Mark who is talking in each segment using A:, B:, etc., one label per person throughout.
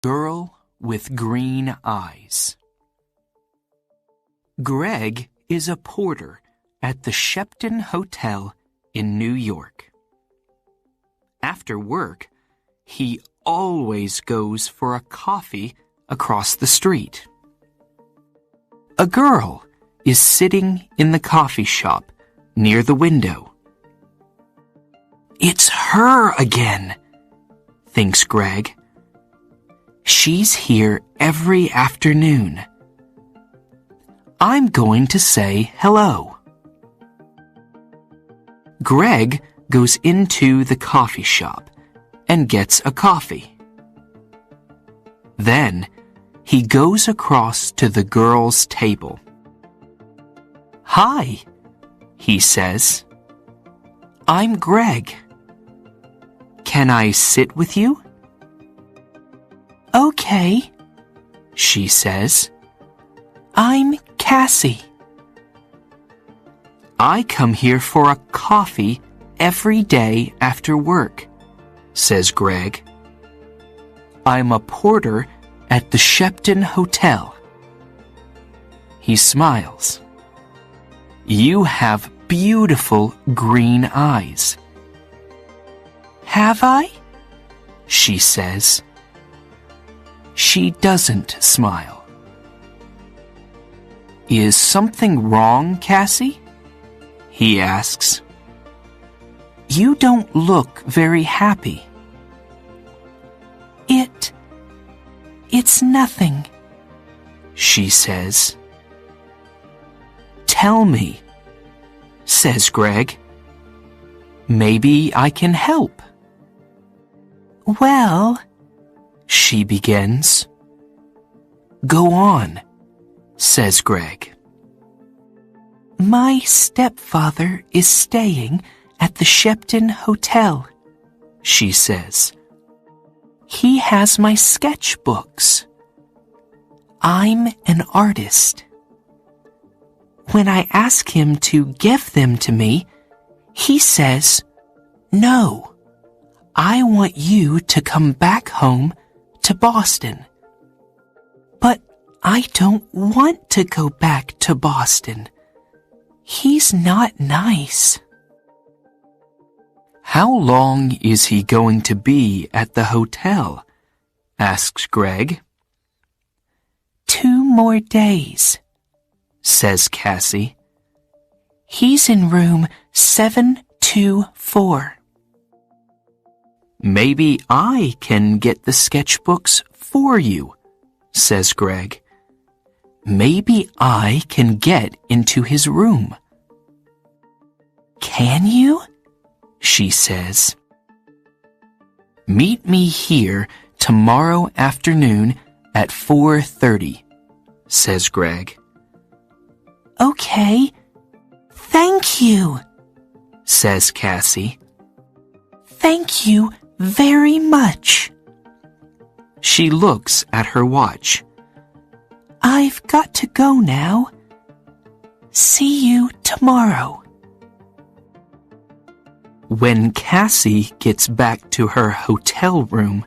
A: Girl with Green Eyes. Greg is a porter at the Shepton Hotel in New York. After work, he always goes for a coffee across the street. A girl is sitting in the coffee shop near the window. "It's her again," thinks Greg. "She's here every afternoon. I'm going to say hello." Greg goes into the coffee shop and gets a coffee. Then he goes across to the girl's table. "Hi," he says. "I'm Greg. Can I sit with you?" "Okay," she says. "I'm Cassie." "I come here for a coffee every day after work," says Greg. "I'm a porter at the Shepton Hotel." He smiles. "You have beautiful green eyes." "Have I?" she says. She doesn't smile. "Is something wrong, Cassie?" he asks. "You don't look very happy." It's nothing," she says. "Tell me," says Greg. "Maybe I can help." "Well," she begins. "Go on," says Greg. "My stepfather is staying at the Shepton Hotel," she says. "He has my sketchbooks. I'm an artist. When I ask him to give them to me, he says, 'No, I want you to come back home to Boston.' But I don't want to go back to Boston. He's not nice." "How long is he going to be at the hotel?" asks Greg. 2 more days," says Cassie. "He's in room 724. "Maybe I can get the sketchbooks for you," says Greg. "Maybe I can get into his room." "Can you?" she says. "Meet me here tomorrow afternoon at 4:30, says Greg. "Okay, thank you," says Cassie. "Thank you very much." She looks at her watch. "I've got to go now. See you tomorrow." When Cassie gets back to her hotel room,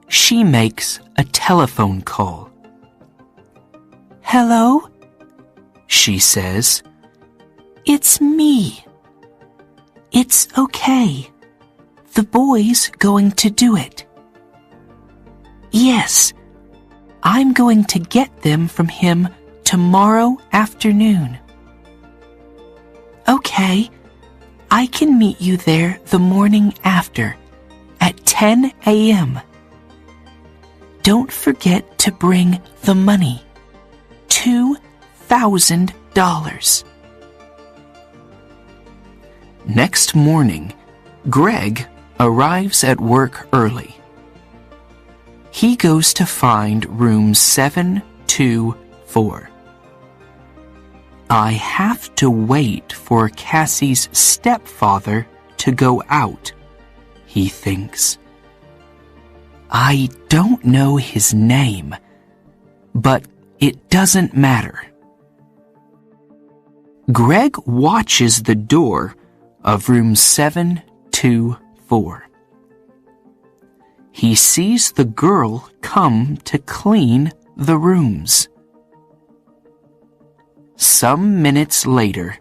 A: she makes a telephone call. "Hello?" she says. "It's me." "It's okay. The boy's going to do it." "Yes, I'm going to get them from him tomorrow afternoon." "Okay, I can meet you there the morning after, at 10 a.m. Don't forget to bring the money, $2,000. Next morning, Greg arrives at work early. He goes to find room 724. "I have to wait for Cassie's stepfather to go out," he thinks. "I don't know his name, but it doesn't matter." Greg watches the door of room 724. he sees the girl come to clean the rooms. Some minutes later,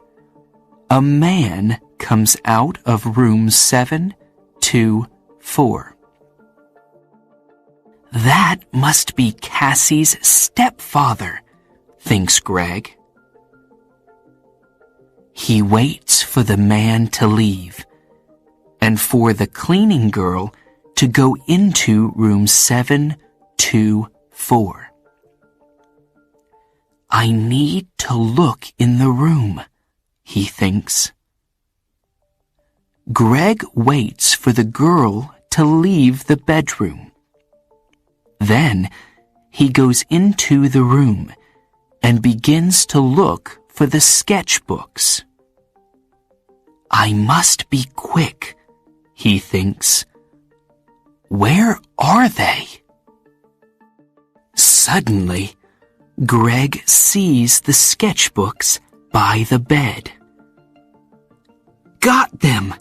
A: a man comes out of room 724. That must be Cassie's stepfather, thinks Greg. He waits for the man to leave and for the cleaning girl to go into room 724. I need to look in the room, he thinks. Greg waits for the girl to leave the bedroom. Then he goes into the room and begins to look for the sketchbooks. I must be quick, he thinks. Where are they? Suddenly, Greg sees the sketchbooks by the bed. Got them,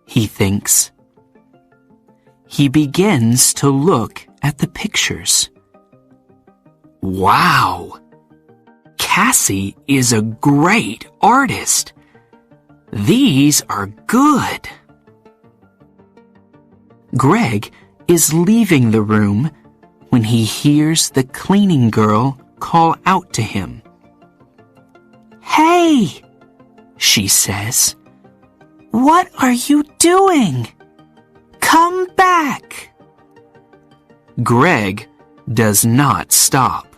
A: he thinks. He begins to look at the pictures. Wow! Cassie is a great artist. These are good. Greg is leaving the room when he hears the cleaning girl call out to him. Hey, she says. What are you doing? Come back. Greg does not stop.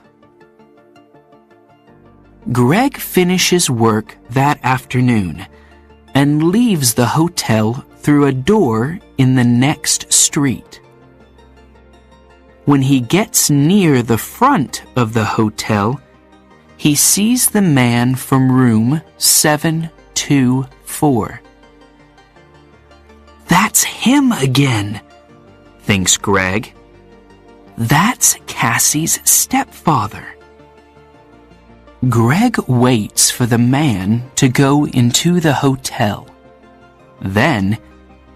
A: Greg finishes work that afternoon and leaves the hotel through a door in the next street. When he gets near the front of the hotel, he sees the man from room 724. That's him again, thinks Greg. That's Cassie's stepfather. Greg waits for the man to go into the hotel. Then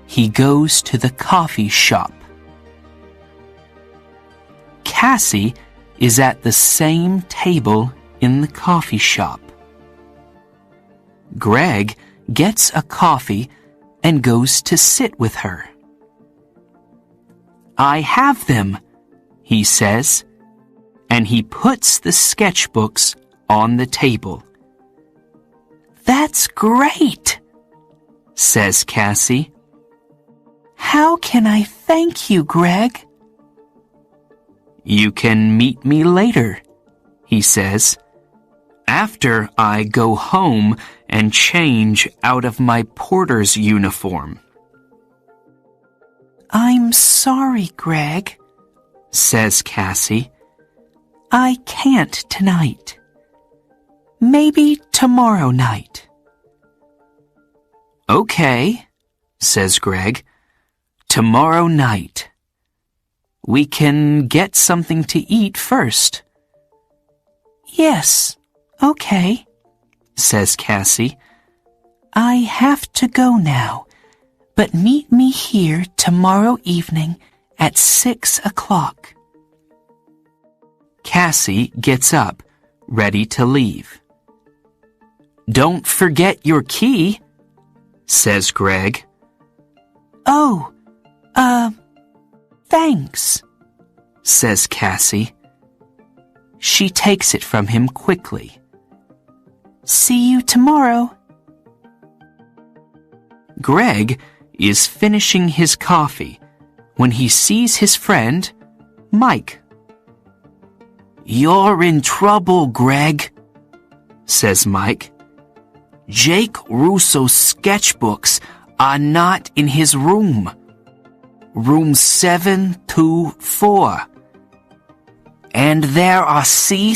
A: he goes to the coffee shop. Cassie is at the same table in the coffee shop. Greg gets a coffee and goes to sit with her. I have them, he says, and he puts the sketchbooks on the table. That's great, says Cassie. How can I thank you, Greg? You can meet me later, he says, after I go home and change out of my porter's uniform. I'm sorry, Greg, says Cassie. I can't tonight. Maybe tomorrow night. Okay, says Greg. Tomorrow night. We can get something to eat first. Yes, okay, says Cassie. I have to go now, but meet me here tomorrow evening at 6 o'clock. Cassie gets up, ready to leave. Don't forget your key, says Greg. Oh, thanks, says Cassie. She takes it from him quickly. See you tomorrow. Greg is finishing his coffee when he sees his friend, Mike. You're in trouble, Greg, says Mike. Jake Russo's sketchbooks are not in his room. Room 724. And there are C